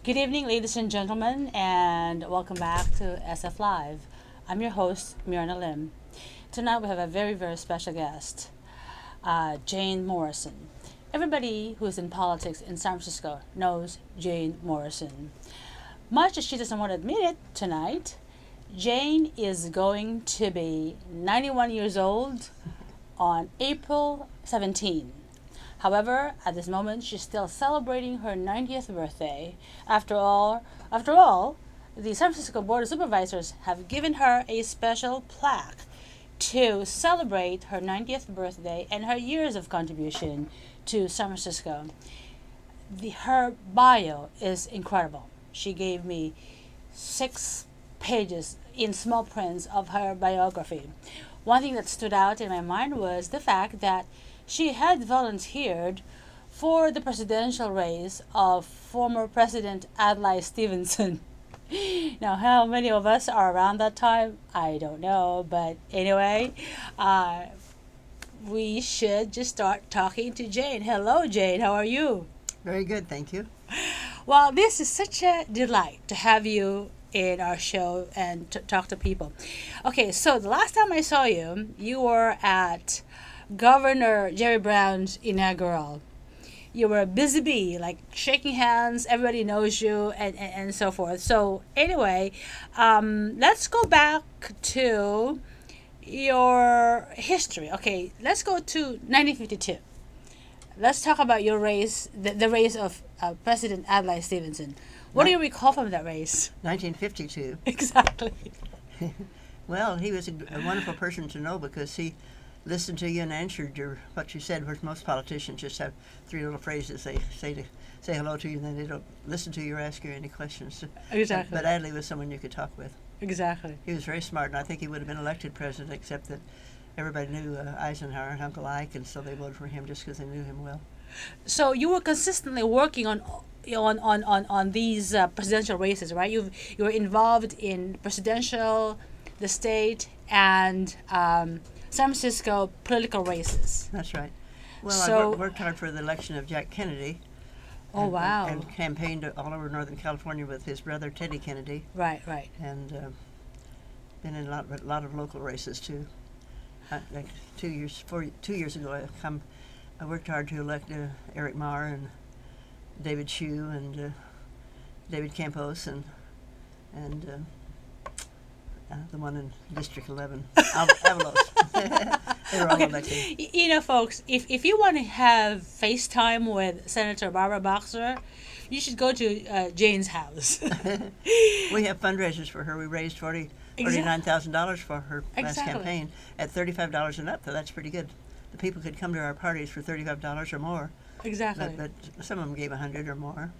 Good evening, ladies and gentlemen, and welcome back to SF Live. I'm your host, Myrna Lim. Tonight we have a very, very special guest, Jane Morrison. Everybody who is in politics in San Francisco knows Jane Morrison. Much as she doesn't want to admit it tonight, Jane is going to be 91 years old on April 17. However, at this moment, she's still celebrating her 90th birthday. After all, the San Francisco Board of Supervisors have given her a special plaque to celebrate her 90th birthday and her years of contribution to San Francisco. Her bio is incredible. She gave me 6 pages in small prints of her biography. One thing that stood out in my mind was the fact that she had volunteered for the presidential race of former President Adlai Stevenson. Now, how many of us are around that time? I don't know, but anyway, we should just start talking to Jane. Hello, Jane. How are you? Very good, thank you. Well, this is such a delight to have you in our show and to talk to people. Okay, so the last time I saw you, you were at Governor Jerry Brown's inaugural. You were a busy bee, like shaking hands, everybody knows you, and so forth. So, anyway, let's go back to your history. Okay, let's go to 1952. Let's talk about your race, the race of President Adlai Stevenson. What do you recall from that race? 1952. Exactly. Well, he was a wonderful person to know because he listened to you and answered what you said, whereas most politicians just have 3 little phrases they say to say hello to you, and then they don't listen to you or ask you any questions. Exactly. But Adlai was someone you could talk with. Exactly. He was very smart, and I think he would have been elected president, except that everybody knew Eisenhower and Uncle Ike, and so they voted for him just because they knew him well. So you were consistently working on these presidential races, right? You were involved in presidential, the state, and San Francisco political races. That's right. Well, So- I worked hard for the election of Jack Kennedy. Oh, wow. And campaigned all over Northern California with his brother Teddy Kennedy, Right, right. and been in a lot of local races too. Like 2 years ago, I worked hard to elect Eric Marr and David Shue and David Campos and the one in District 11, Avalos. They were all elected. You know, folks, if you want to have FaceTime with Senator Barbara Boxer, you should go to Jane's house. We have fundraisers for her. We raised $49,000 for her last Exactly. campaign at $35 and up, so that's pretty good. The people could come to our parties for $35 or more, Exactly. but some of them gave $100 or more.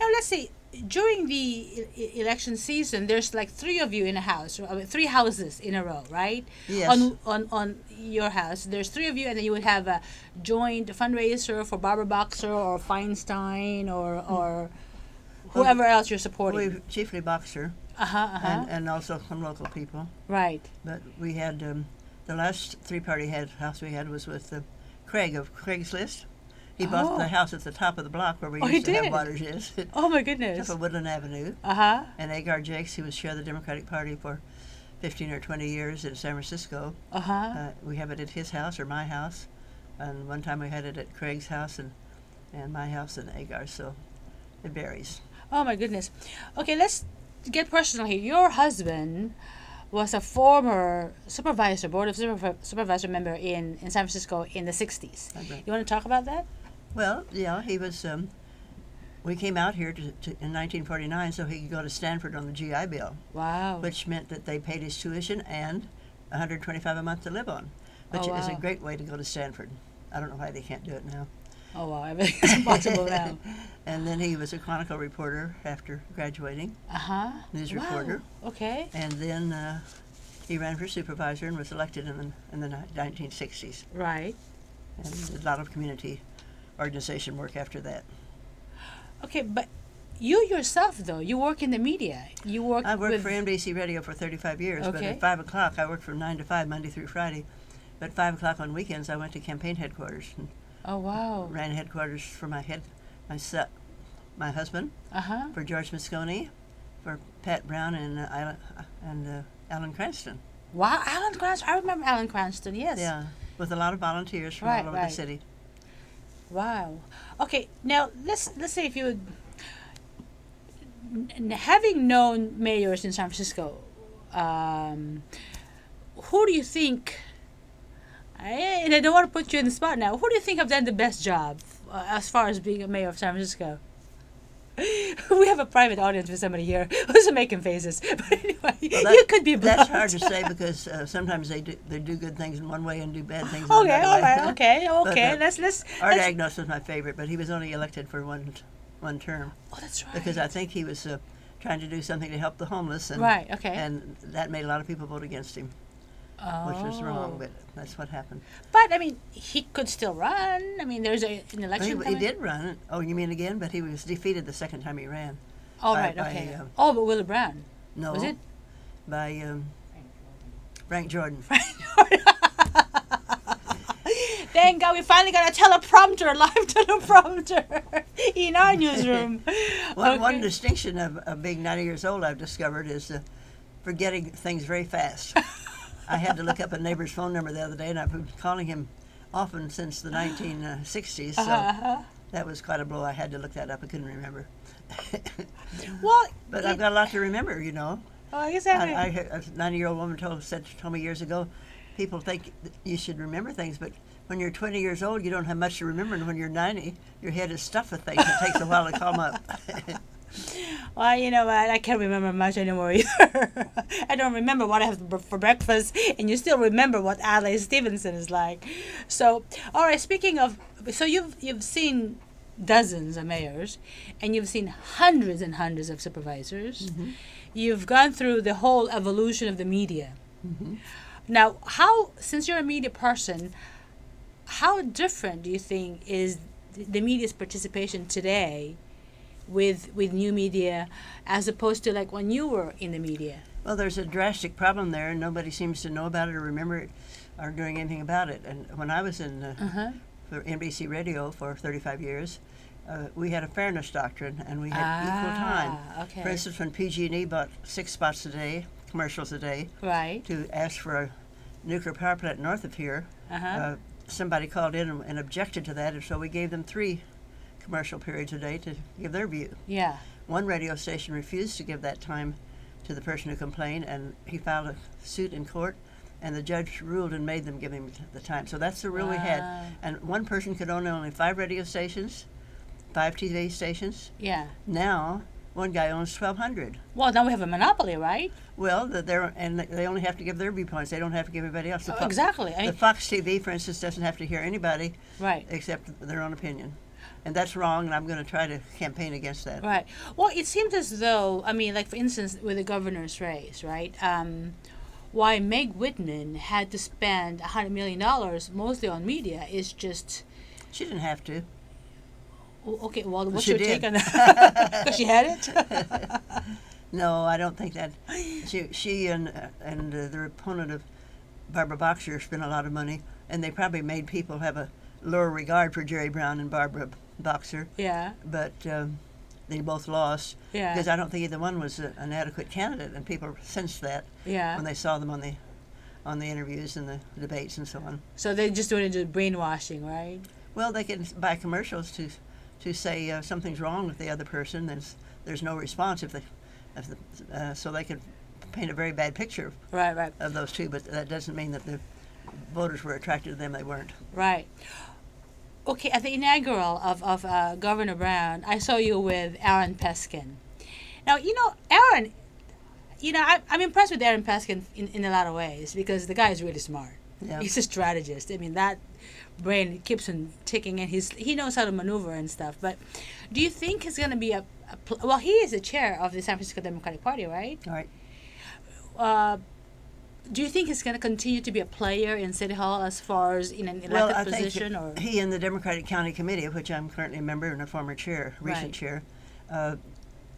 Now let's see. During the election season, there's like 3 of you in a house, 3 houses in a row, right? Yes. On your house, there's 3 of you, and then you would have a joint fundraiser for Barbara Boxer or Feinstein or whoever else you're supporting. We chiefly Boxer and also some local people. Right. But we had the last 3-party house we had was with Craig of Craig's List. He bought the house at the top of the block where we Oh, he used to did? have Waters Oh my goodness. off of Woodland Avenue. And Agar Jakes, who was chair of the Democratic Party for 15 or 20 years in San Francisco. We have it at his house or my house. And one time we had it at Craig's house and my house and Agar's, so it varies. Oh my goodness. Okay, let's get personal here. Your husband was a former supervisor, board of supervisor member in San Francisco in the 60s. Right. You want to talk about that? Well, yeah, he was. We came out here in 1949 so he could go to Stanford on the GI Bill, Wow. which meant that they paid his tuition and $125 a month to live on, which Oh, is a wow. great way to go to Stanford. I don't know why they can't do it now. Oh wow, I mean, it's impossible now. And then he was a Chronicle reporter after graduating, news Wow. reporter, Okay. and then he ran for supervisor and was elected in the 1960s, Right. and did a lot of community organization work after that. Okay, but you yourself, though, you work in the media. You work. I worked with, for NBC Radio for 35 years, but Okay. at 5 o'clock, I worked from 9 to 5, Monday through Friday. But 5 o'clock on weekends, I went to campaign headquarters and Oh wow. ran headquarters for my my husband, for George Moscone, for Pat Brown, and Alan Cranston. Wow, Alan Cranston. I remember Alan Cranston, yes. Yeah, with a lot of volunteers from all over the city. Wow. Okay, now let's say if you would, having known mayors in San Francisco, who do you think, and I don't want to put you in the spot now, who do you think have done the best job as far as being a mayor of San Francisco? We have a private audience with somebody here who's making faces. But anyway, you could be blunt. That's hard to say because sometimes they do good things in one way and do bad things in another way. Okay. But, let's Art Agnos was my favorite, but he was only elected for one term. Oh, that's right. Because I think he was trying to do something to help the homeless. And, and that made a lot of people vote against him. Which was wrong, but that's what happened. But, I mean, he could still run. I mean, there's an election He did run. Oh, you mean again? But he was defeated the second time he ran. Oh, okay. But Willie Brown. No. Was it? By Frank Jordan. Thank God we finally got a teleprompter, live teleprompter in our newsroom. One distinction of being 90 years old I've discovered is forgetting things very fast. I had to look up a neighbor's phone number the other day, and I've been calling him often since the 1960s, so that was quite a blow. I had to look that up. I couldn't remember. But I've got a lot to remember, you know. Oh, exactly. A 90-year-old woman told me years ago, people think that you should remember things, but when you're 20 years old, you don't have much to remember, and when you're 90, your head is stuffed with things. It takes a while to calm up. Well, you know what? I can't remember much anymore either. I don't remember what I have for breakfast, and you still remember what Adlai Stevenson is like. So, all right. Speaking of, so you've seen dozens of mayors, and you've seen hundreds and hundreds of supervisors. Mm-hmm. You've gone through the whole evolution of the media. Mm-hmm. Now, since you're a media person, how different do you think is the media's participation today with new media as opposed to like when you were in the media? Well, there's a drastic problem there, and nobody seems to know about it or remember it or doing anything about it. And when I was in for NBC Radio for 35 years, we had a fairness doctrine, and we had equal time. Okay. For instance, when PG&E bought 6 spots a day, commercials a day, to ask for a nuclear power plant north of here, somebody called in and objected to that, and so we gave them 3 commercial periods a day to give their view. Yeah. One radio station refused to give that time to the person who complained, and he filed a suit in court, and the judge ruled and made them give him the time. So that's the rule we had. And one person could own only 5 radio stations, 5 TV stations. Yeah. Now, one guy owns 1,200. Well, now we have a monopoly, right? Well, they only have to give their viewpoints. They don't have to give everybody else. Exactly. The Fox TV, for instance, doesn't have to hear anybody except their own opinion. And that's wrong, and I'm going to try to campaign against that. Right. Well, it seems as though, I mean, like, for instance, with the governor's race, right, why Meg Whitman had to spend $100 million mostly on media is just... She didn't have to. Okay, well, what's your take on that? Because she had it? No, I don't think that. She and the opponent of Barbara Boxer spent a lot of money, and they probably made people have a lower regard for Jerry Brown and Barbara Boxer. Yeah. But they both lost. Yeah. Because I don't think either one was an adequate candidate, and people sensed that when they saw them on the interviews and the debates and so on. So they're just doing it to brainwashing, right? Well, they can buy commercials to say something's wrong with the other person. There's no response so they could paint a very bad picture of those two. But that doesn't mean that the voters were attracted to them. They weren't. Right. Okay, at the inaugural of Governor Brown, I saw you with Aaron Peskin. Now, Aaron, I'm impressed with Aaron Peskin in a lot of ways because the guy is really smart. Yeah. He's a strategist. I mean, that brain keeps on ticking, and he knows how to maneuver and stuff. But do you think he's going to be well, he is the chair of the San Francisco Democratic Party, right? Right. Do you think he's going to continue to be a player in City Hall as far as in an elected position? Or he and the Democratic County Committee, of which I'm currently a member and a former recent chair,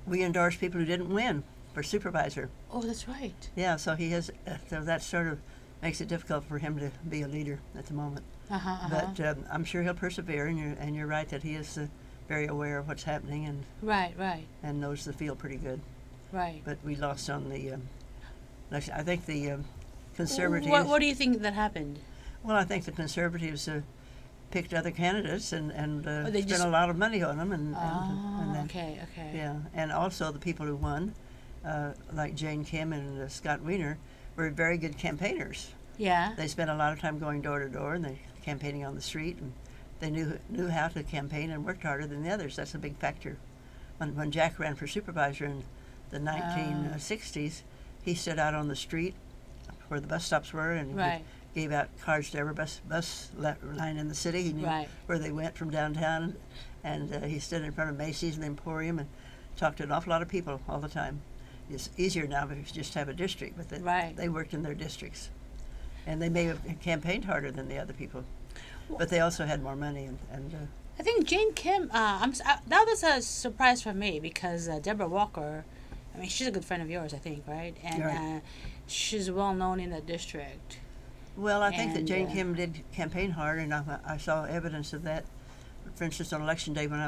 we endorse people who didn't win for supervisor. Oh, that's right. Yeah, so he has. So that sort of makes it difficult for him to be a leader at the moment. But I'm sure he'll persevere, and you're right that he is very aware of what's happening and Right. and knows the field pretty good. Right. But we lost on the. I think the conservatives. What do you think that happened? Well, I think the conservatives picked other candidates and spent just a lot of money on them and then, okay. yeah, and also the people who won, like Jane Kim and Scott Wiener, were very good campaigners. Yeah. They spent a lot of time going door to door and they campaigning on the street, and they knew how to campaign and worked harder than the others. That's a big factor. When Jack ran for supervisor in the 1960s, he stood out on the street where the bus stops were and gave out cards to every bus line in the city. He knew where they went from downtown, and he stood in front of Macy's and the Emporium and talked to an awful lot of people all the time. It's easier now if you just have a district, but they worked in their districts. And they may have campaigned harder than the other people, but they also had more money. And I think Jane Kim, that was a surprise for me because Deborah Walker, I mean, she's a good friend of yours, I think, right? And she's well known in the district. Well, I think that Jane Kim did campaign hard, and I saw evidence of that. For instance, on election day when I